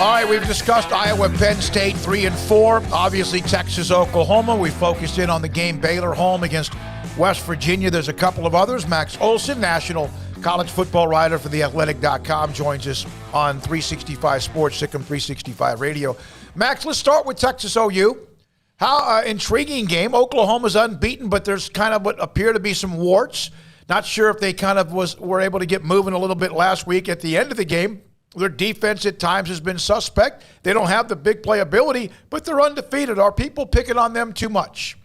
All right, we've discussed Iowa, Penn State 3 and 4. Obviously, Texas, Oklahoma. We focused in on the game Baylor home against West Virginia. There's a couple of others. Max Olson, national college football writer for theathletic.com, joins us on 365 Sports, Sikkim 365 Radio. Max, let's start with Texas OU. How intriguing game. Oklahoma's unbeaten, but there's kind of what appear to be some warts. Not sure if they kind of were able to get moving a little bit last week at the end of the game. Their defense at times has been suspect. They don't have the big playability, but they're undefeated. Are people picking on them too much?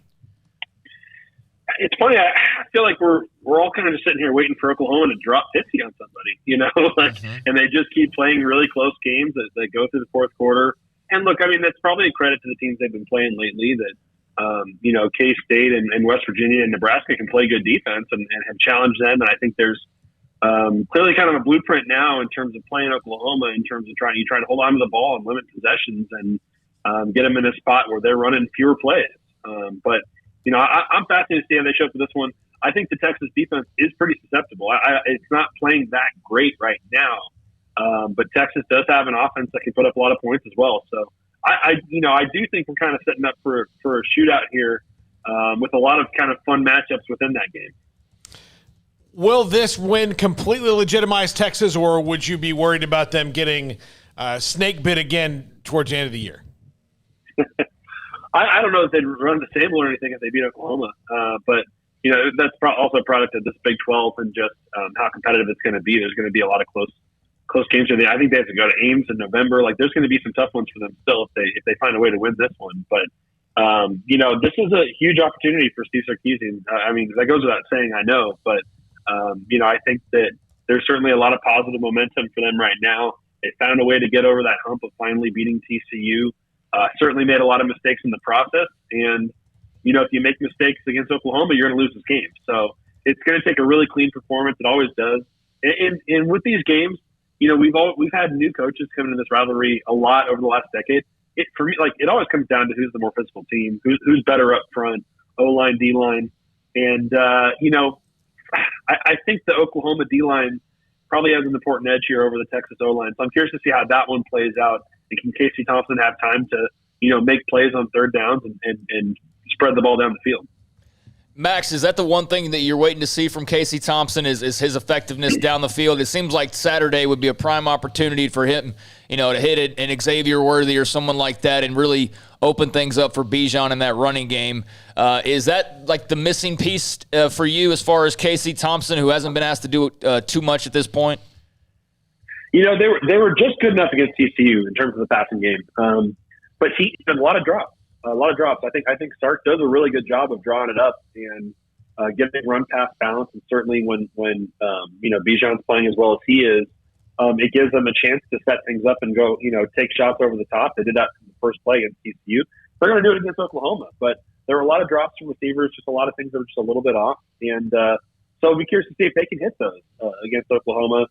It's funny. I feel like we're all kind of just sitting here waiting for Oklahoma to drop 50 on somebody, and they just keep playing really close games that go through the fourth quarter. And look, I mean, that's probably a credit to the teams they've been playing lately that, K-State and West Virginia and Nebraska can play good defense and have challenged them. And I think there's clearly kind of a blueprint now in terms of playing Oklahoma, in terms of trying to hold on to the ball and limit possessions and get them in a spot where they're running fewer plays. But I'm fascinated to see how they show up for this one. I think the Texas defense is pretty susceptible. It's not playing that great right now, but Texas does have an offense that can put up a lot of points as well. So I do think we're kind of setting up for a shootout here with a lot of kind of fun matchups within that game. Will this win completely legitimize Texas, or would you be worried about them getting snake bit again towards the end of the year? I don't know if they'd run the table or anything if they beat Oklahoma, but that's also a product of this Big 12 and just how competitive it's going to be. There's going to be a lot of close games. I think they have to go to Ames in November. Like, there's going to be some tough ones for them still if they find a way to win this one. But this is a huge opportunity for Steve Sarkisian. I mean, that goes without saying, I know, but I think that there's certainly a lot of positive momentum for them right now. They found a way to get over that hump of finally beating TCU. Certainly made a lot of mistakes in the process. And, if you make mistakes against Oklahoma, you're going to lose this game. So it's going to take a really clean performance. It always does. And with these games, we've had new coaches come into this rivalry a lot over the last decade. For me, it always comes down to who's the more physical team, who's better up front, O-line, D-line. And, I think the Oklahoma D-line probably has an important edge here over the Texas O-line. So I'm curious to see how that one plays out. And can Casey Thompson have time to, make plays on third downs and spread the ball down the field? Max, is that the one thing that you're waiting to see from Casey Thompson is his effectiveness down the field? It seems like Saturday would be a prime opportunity for him, to hit it, an Xavier Worthy or someone like that and really open things up for Bijan in that running game. Is that like the missing piece for you as far as Casey Thompson, who hasn't been asked to do too much at this point? They were just good enough against TCU in terms of the passing game, but he had a lot of drops. I think Sark does a really good job of drawing it up and getting run pass balance. And certainly when Bijan's playing as well as he is, it gives them a chance to set things up and go, take shots over the top. They did that in the first play against TCU. They're going to do it against Oklahoma, but there were a lot of drops from receivers, just a lot of things that were just a little bit off. And so I'll be curious to see if they can hit those against Oklahoma.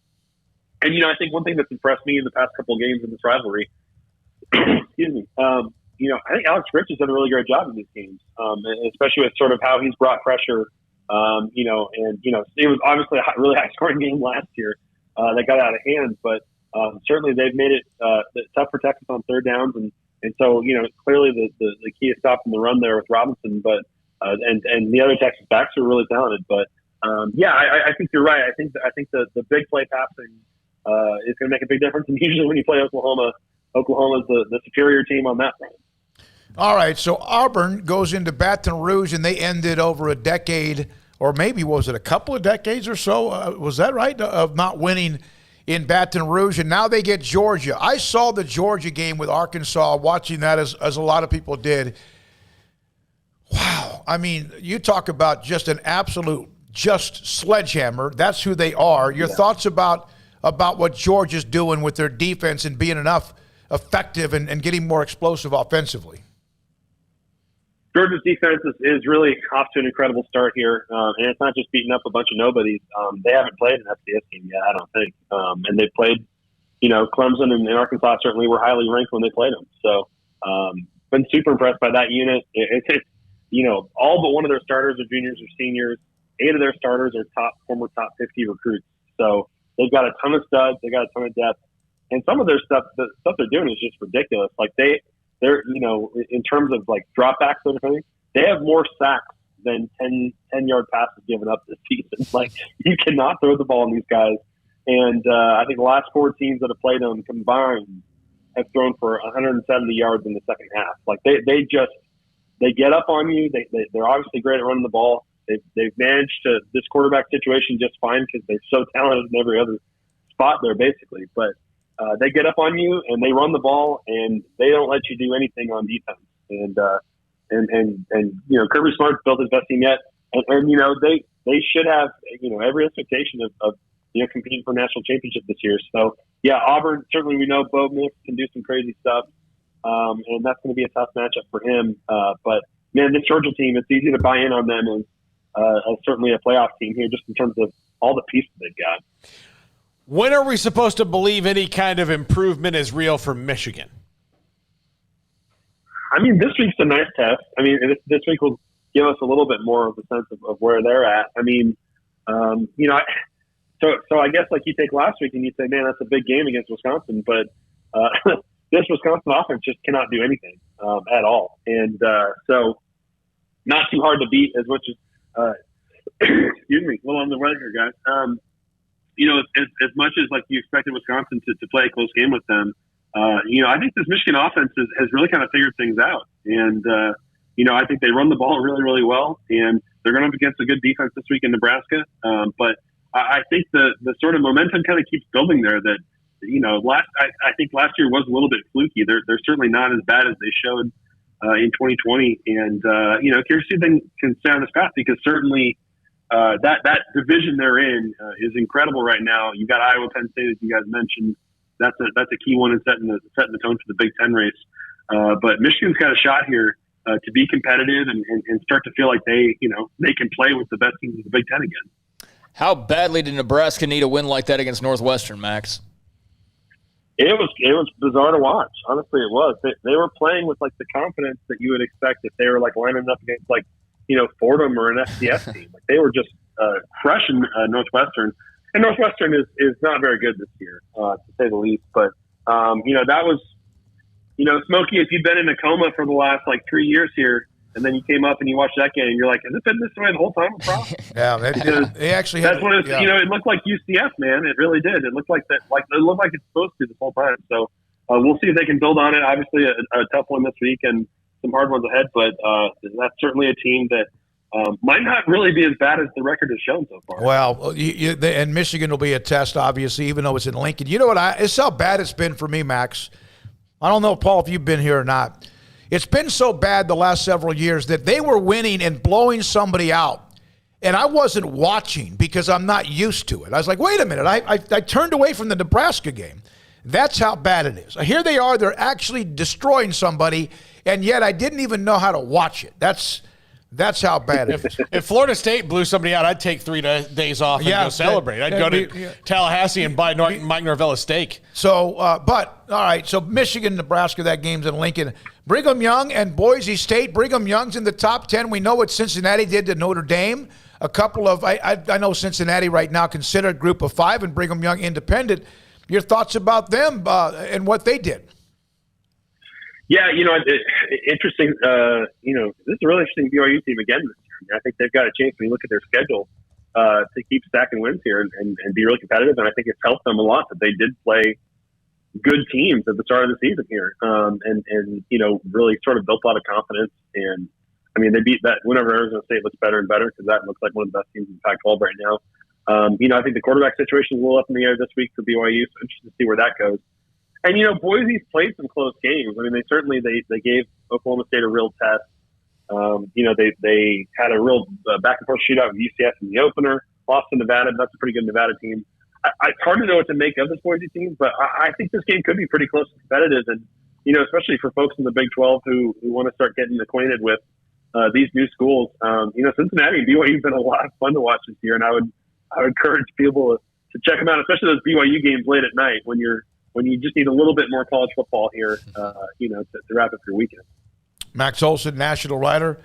And, I think one thing that's impressed me in the past couple of games in this rivalry, excuse me, I think Alex Rich has done a really great job in these games, especially with sort of how he's brought pressure. It was obviously a really high scoring game last year that got out of hand, but certainly they've made it tough for Texas on third downs. And so, clearly the key is stopping the run there with Robinson, but and the other Texas backs are really talented. But I think you're right. I think the big play passing is going to make a big difference. And usually when you play Oklahoma's the superior team on that front. All right, so Auburn goes into Baton Rouge, and they ended over a decade, or maybe was it a couple of decades or so? Was that right, of not winning in Baton Rouge? And now they get Georgia. I saw the Georgia game with Arkansas, watching that as a lot of people did. Wow. I mean, you talk about just an absolute sledgehammer. That's who they are. Your thoughts about what Georgia's doing with their defense and being effective and getting more explosive offensively? Georgia's defense is really off to an incredible start here, and it's not just beating up a bunch of nobodies. They haven't played an FCS game yet, I don't think, and they played. Clemson and Arkansas certainly were highly ranked when they played them. So, been super impressed by that unit. It's all but one of their starters are juniors or seniors. 8 of their starters are former top 50 recruits. So they've got a ton of studs. They got a ton of depth. And some of their stuff, the stuff they're doing is just ridiculous. Like they're in terms of like dropbacks and everything, they have more sacks than 10-yard passes given up this season. Like, you cannot throw the ball on these guys. And I think the last 4 teams that have played them combined have thrown for 170 yards in the second half. Like they get up on you. They're obviously great at running the ball. They've managed this quarterback situation just fine because they're so talented in every other spot there, basically. But they get up on you and they run the ball and they don't let you do anything on defense. And Kirby Smart's built his best team yet. And they should have every expectation of competing for a national championship this year. So yeah, Auburn, certainly we know Bo Nix can do some crazy stuff. And that's going to be a tough matchup for him. But man, this Georgia team, it's easy to buy in on them as certainly a playoff team here, just in terms of all the pieces they've got. When are we supposed to believe any kind of improvement is real for Michigan? I mean, this week's a nice test. I mean, this week will give us a little bit more of a sense of where they're at. I mean, so I guess like you take last week and you say, man, that's a big game against Wisconsin, but this Wisconsin offense just cannot do anything at all. And so not too hard to beat as much as excuse me, a little on the right here, guys. As much as like you expected Wisconsin to play a close game with them, I think this Michigan offense has really kind of figured things out. And, I think they run the ball really, really well, and they're going up against a good defense this week in Nebraska. But I think the sort of momentum kind of keeps building there that, I think last year was a little bit fluky. They're certainly not as bad as they showed in 2020. And, curious to see if they can stay on this path, because certainly that division they're in is incredible right now. You've got Iowa, Penn State, as you guys mentioned. That's a key one in setting the tone for the Big Ten race. But Michigan's got a shot here to be competitive and start to feel like they can play with the best teams in the Big Ten again. How badly did Nebraska need a win like that against Northwestern, Max? It was bizarre to watch. Honestly, it was. They were playing with like the confidence that you would expect if they were like lining up against like Fordham or an FCS team. Like they were just crushing Northwestern. And Northwestern is not very good this year, to say the least. But, that was, Smokey, if you've been in a coma for the last, 3 years here, and then you came up and you watched that game, and you're like, has it been this way the whole time? Yeah, they actually that's what it's, it looked like UCF, man. It really did. It looked like that. It looked like it's supposed to this whole time. So we'll see if they can build on it. Obviously, a tough one this week and some hard ones ahead, but that's certainly a team that might not really be as bad as the record has shown so far. Well, and Michigan will be a test, obviously, even though it's in Lincoln. You know what? It's how bad it's been for me, Max. I don't know, Paul, if you've been here or not. It's been so bad the last several years that they were winning and blowing somebody out, and I wasn't watching because I'm not used to it. I was like, wait a minute. I turned away from the Nebraska game. That's how bad it is. Here they are. They're actually destroying somebody, and yet I didn't even know how to watch it. That's how bad it is. If Florida State blew somebody out, I'd take 3 days off and go celebrate. I'd go to Tallahassee and buy Mike Norvell a steak. So, but, all right, so Michigan, Nebraska, that game's in Lincoln. Brigham Young and Boise State. Brigham Young's in the top 10. We know what Cincinnati did to Notre Dame. A couple of, I know Cincinnati right now considered group of 5 and Brigham Young independent. Your thoughts about them and what they did? Yeah, interesting. This is a really interesting BYU team again this year. I think they've got a chance when you look at their schedule to keep stacking wins here and be really competitive. And I think it's helped them a lot that they did play good teams at the start of the season here, and really sort of built a lot of confidence. And I mean, they beat that whenever Arizona State looks better and better because that looks like one of the best teams in Pac-12 right now. I think the quarterback situation is a little up in the air this week for BYU, so interested to see where that goes. And, Boise's played some close games. I mean, they gave Oklahoma State a real test. They had a real back and forth shootout with UCF in the opener, lost to Nevada. That's a pretty good Nevada team. It's hard to know what to make of this Boise team, but I think this game could be pretty close and competitive. And, especially for folks in the Big 12 who want to start getting acquainted with these new schools. Cincinnati and BYU have been a lot of fun to watch this year. And I would encourage people to check them out, especially those BYU games late at night when you just need a little bit more college football here, to wrap up your weekend. Max Olson, national writer.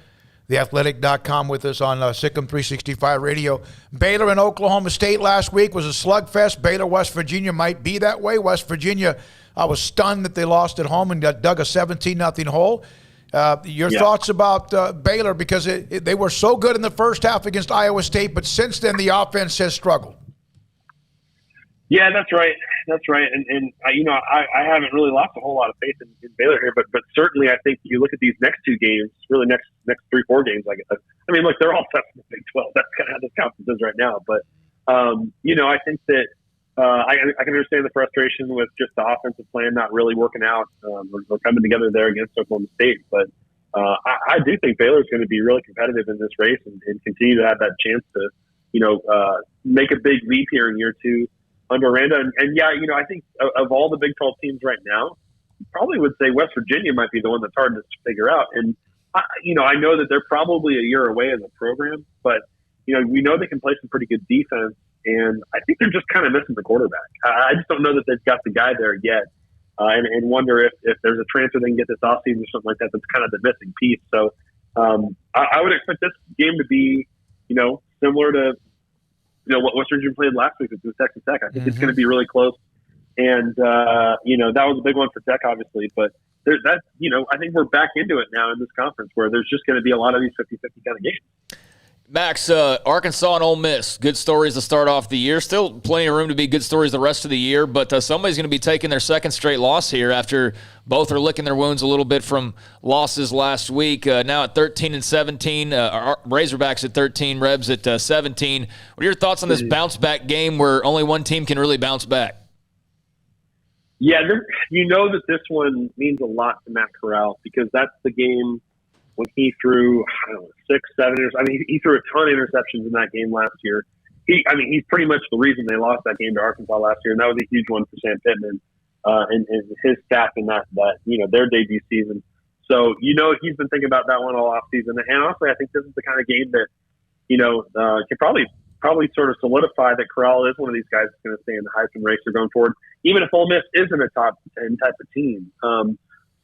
theathletic.com with us on Sikkim 365 Radio. Baylor and Oklahoma State last week was a slugfest. Baylor, West Virginia might be that way. West Virginia, I was stunned that they lost at home and dug a 17-0 hole. Your thoughts about Baylor, because they were so good in the first half against Iowa State, but since then the offense has struggled. Yeah, that's right. That's right. And I haven't really lost a whole lot of faith in Baylor here, but certainly I think you look at these next two games, really next 3-4 games. Look, they're all tough in the Big 12. That's kind of how this conference is right now. But I think that I can understand the frustration with just the offensive plan not really working out or coming together there against Oklahoma State. But I do think Baylor's going to be really competitive in this race and continue to have that chance to, make a big leap here in year two under Aranda. I think of all the Big 12 teams right now, you probably would say West Virginia might be the one that's hard to figure out. And, I know that they're probably a year away as a program, but, we know they can play some pretty good defense. And I think they're just kind of missing the quarterback. I just don't know that they've got the guy there yet. And wonder if there's a transfer they can get this offseason or something like that that's kind of the missing piece. So I would expect this game to be, similar to, what West Virginia played last week with Texas Tech. I think it's going to be really close. And, that was a big one for Tech, obviously. But I think we're back into it now in this conference where there's just going to be a lot of these 50-50 kind of games. Max, Arkansas and Ole Miss, good stories to start off the year. Still plenty of room to be good stories the rest of the year, but somebody's going to be taking their second straight loss here after both are licking their wounds a little bit from losses last week. Now at 13-17, Razorbacks at 13, Rebs at 17. What are your thoughts on this bounce-back game where only one team can really bounce back? Yeah, that this one means a lot to Matt Corral because that's the game when he threw, 6, 7 he threw a ton of interceptions in that game last year. He's pretty much the reason they lost that game to Arkansas last year, and that was a huge one for Sam Pittman and his staff in that their debut season. So, he's been thinking about that one all offseason. And honestly, I think this is the kind of game that, can probably sort of solidify that Corral is one of these guys that's going to stay in the Heisman race or going forward, even if Ole Miss isn't a top 10 type of team.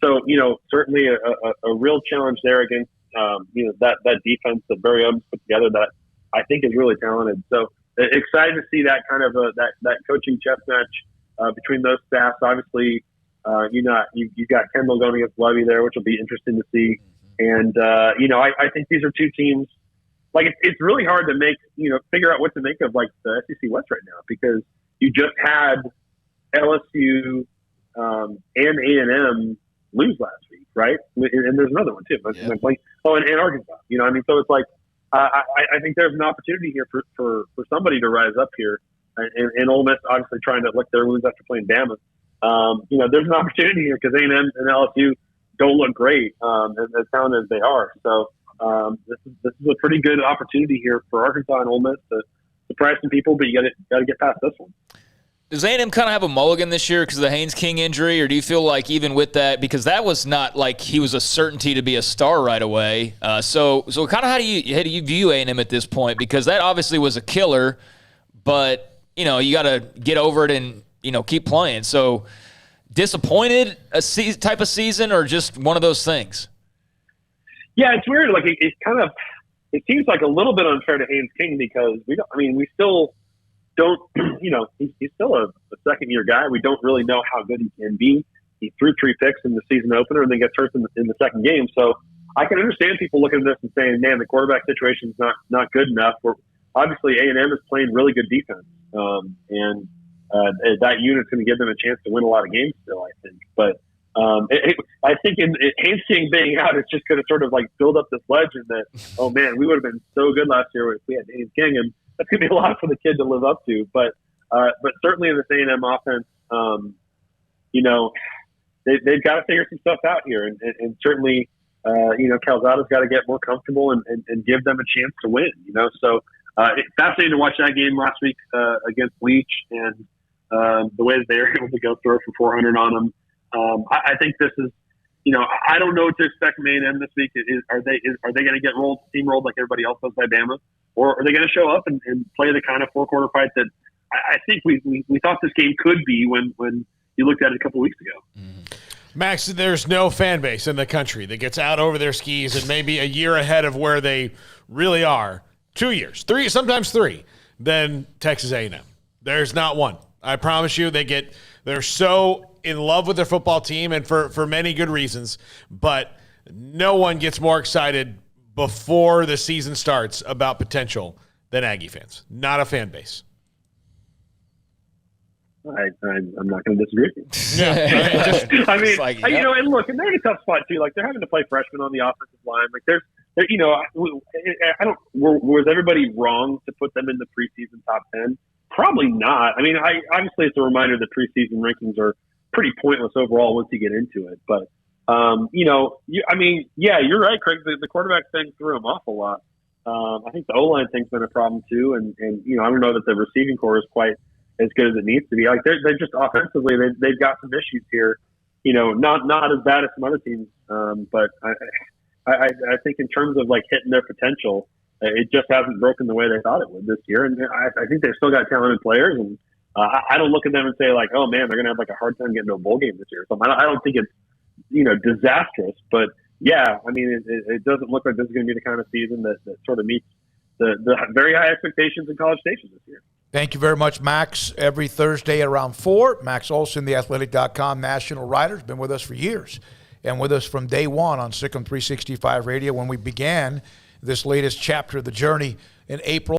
So, certainly a real challenge there against, that defense that Barry Odom put together that I think is really talented. So excited to see that kind of that coaching chess match between those staffs. Obviously, you've got Kendall going against Levy there, which will be interesting to see. And, I think these are two teams, like it's really hard to figure out what to make of like the SEC West right now because you just had LSU and A&M lose last week, right? And there's another one too. And Arkansas. So it's like I think there's an opportunity here for somebody to rise up here, and Ole Miss obviously trying to lick their wounds after playing Bama. There's an opportunity here because A&M and LSU don't look great as talented as they are. So this is a pretty good opportunity here for Arkansas and Ole Miss to surprise some people, but you got to get past this one. Does A&M kind of have a mulligan this year because of the Haynes King injury, or do you feel like even with that, because that was not like he was a certainty to be a star right away? So kind of how do you view A&M at this point? Because that obviously was a killer, but you got to get over it and keep playing. So disappointed type of season, or just one of those things? Yeah, it's weird. Like it seems like a little bit unfair to Haynes King because we still don't, he's still a second-year guy. We don't really know how good he can be. He threw 3 picks in the season opener and then gets hurt in the second game. So I can understand people looking at this and saying, man, the quarterback situation is not good enough. Obviously, A&M is playing really good defense. And that unit's going to give them a chance to win a lot of games still, I think. But I think Haynes King being out, it's just going to sort of like build up this legend that, oh, man, we would have been so good last year if we had Haynes King. And that's going to be a lot for the kid to live up to. But certainly in the A&M offense, they've got to figure some stuff out here. And certainly, Calzado's got to get more comfortable and give them a chance to win, So it's fascinating to watch that game last week against Leach and the way that they were able to go through it for 400 on them. I think this is, I don't know what to expect from A&M this week. Are they going to get steamrolled like everybody else does by Bama? Or are they going to show up and play the kind of 4-quarter fight that I think we thought this game could be when you looked at it a couple weeks ago? Mm-hmm. Max, there's no fan base in the country that gets out over their skis and maybe a year ahead of where they really are. 2 years, 3, sometimes 3, than Texas A&M. There's not one. I promise you, they're so in love with their football team, and for many good reasons, but no one gets more excited before the season starts about potential than Aggie fans. Not a fan base. I'm not going to disagree with you. Yeah, I mean, you know, and look, and they're in a tough spot too. Like, they're having to play freshmen on the offensive line. Like, they're you know, I don't. Was everybody wrong to put them in the preseason top 10? Probably not. I mean, obviously it's a reminder that preseason rankings are pretty pointless overall once you get into it. But you know, yeah, you're right, Craig. The quarterback thing threw them off a lot. I think the O-line thing's been a problem too, and you know, I don't know that the receiving core is quite as good as it needs to be. Like, they're just offensively, they've got some issues here. You know, not as bad as some other teams, but I think in terms of like hitting their potential, it just hasn't broken the way they thought it would this year. And I think they've still got talented players, and I don't look at them and say like, oh man, they're gonna have like a hard time getting to a bowl game this year. So I don't think it's, you know, disastrous, but yeah, I mean, it doesn't look like this is going to be the kind of season that sort of meets the very high expectations in College Station this year. Thank you very much, Max. Every Thursday at around 4, Max Olson, theathletic.com national writer, has been with us for years and with us from day one on Sikkim 365 Radio when we began this latest chapter of the journey in April.